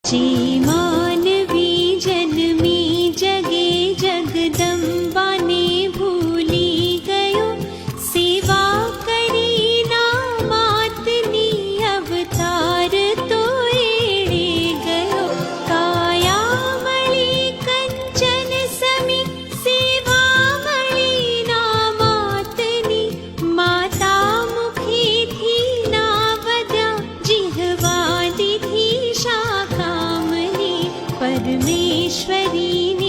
જે માનવી જન્મી જગે જગદંબાને ભૂલી ગયો, સેવા કરી ના માતની અવતાર તો એળે ગયો. કાયા મળી કંચન સમી, સેવા મળી ના માતની, માતા મુખેથી ના વધ્યા, જીહવા દીધી શાકામની. પરમેશ્વરીને